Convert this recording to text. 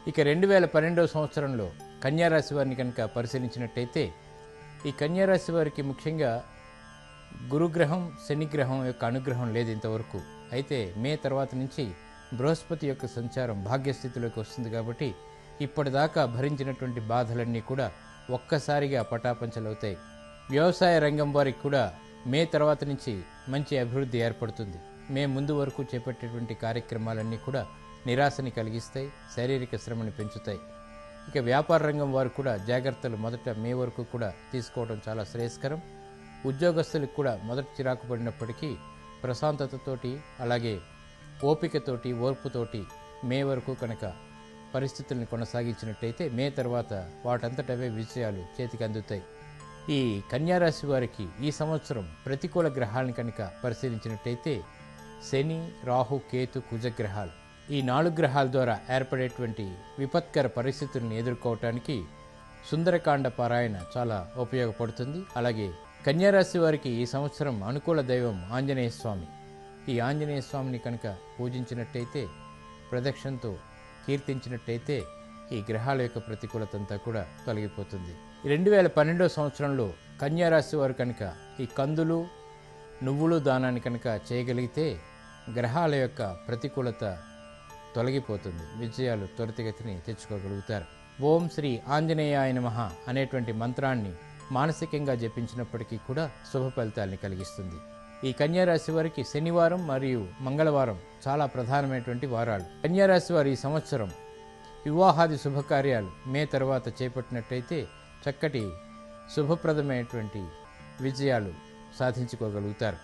ఇక 2012వ సంవత్సరంలో కన్యారాశి వారిని కనుక పరిశీలించినట్టయితే ఈ కన్యారాశి వారికి ముఖ్యంగా గురుగ్రహం శనిగ్రహం యొక్క అనుగ్రహం లేదు ఇంతవరకు. అయితే మే తర్వాత నుంచి బృహస్పతి యొక్క సంచారం భాగ్యస్థితిలోకి వస్తుంది కాబట్టి ఇప్పటిదాకా భరించినటువంటి బాధలన్నీ కూడా ఒక్కసారిగా పటాపంచలవుతాయి. వ్యవసాయ రంగం వారికి కూడా మే తర్వాత నుంచి మంచి అభివృద్ధి ఏర్పడుతుంది. మే ముందు వరకు చేపట్టేటువంటి కార్యక్రమాలన్నీ కూడా నిరాశని కలిగిస్తాయి, శారీరక శ్రమని పెంచుతాయి. ఇక వ్యాపార రంగం వారు కూడా జాగ్రత్తలు మొదట మే వరకు కూడా తీసుకోవడం చాలా శ్రేయస్కరం. ఉద్యోగస్తులకు కూడా మొదట చిరాకు పడినప్పటికీ ప్రశాంతతతోటి అలాగే ఓపికతోటి ఓర్పుతోటి మే వరకు కనుక పరిస్థితుల్ని కొనసాగించినట్టయితే మే తర్వాత వాటంతటవే విజయాలు చేతికి అందుతాయి. ఈ కన్యారాశి వారికి ఈ సంవత్సరం ప్రతికూల గ్రహాలను కనుక పరిశీలించినట్టయితే శని, రాహు, కేతు, కుజగ్రహాలు ఈ 4 గ్రహాల ద్వారా ఏర్పడేటువంటి విపత్కర పరిస్థితులను ఎదుర్కోవటానికి సుందరకాండ పారాయణ చాలా ఉపయోగపడుతుంది. అలాగే కన్యారాశి వారికి ఈ సంవత్సరం అనుకూల దైవం ఆంజనేయ స్వామి. ఈ ఆంజనేయ స్వామిని కనుక పూజించినట్టయితే, ప్రదక్షిణతో కీర్తించినట్టయితే ఈ గ్రహాల యొక్క ప్రతికూలత అంతా కూడా తొలగిపోతుంది. 2012వ సంవత్సరంలో కన్యారాశి వారు కనుక ఈ కందులు, నువ్వులు దానాన్ని కనుక చేయగలిగితే గ్రహాల యొక్క ప్రతికూలత తొలగిపోతుంది, విజయాలు త్వరితగతిని తెచ్చుకోగలుగుతారు. ఓం శ్రీ ఆంజనేయాయ నమః అనేటువంటి మంత్రాన్ని మానసికంగా జపించినప్పటికీ కూడా శుభ ఫలితాల్ని కలిగిస్తుంది. ఈ కన్యారాశి వారికి శనివారం మరియు మంగళవారం చాలా ప్రధానమైనటువంటి వారాలు. కన్యారాశి వారు ఈ సంవత్సరం వివాహాది శుభకార్యాలు మే తర్వాత చేపట్టినట్టయితే చక్కటి శుభప్రదమైనటువంటి విజయాలు సాధించుకోగలుగుతారు.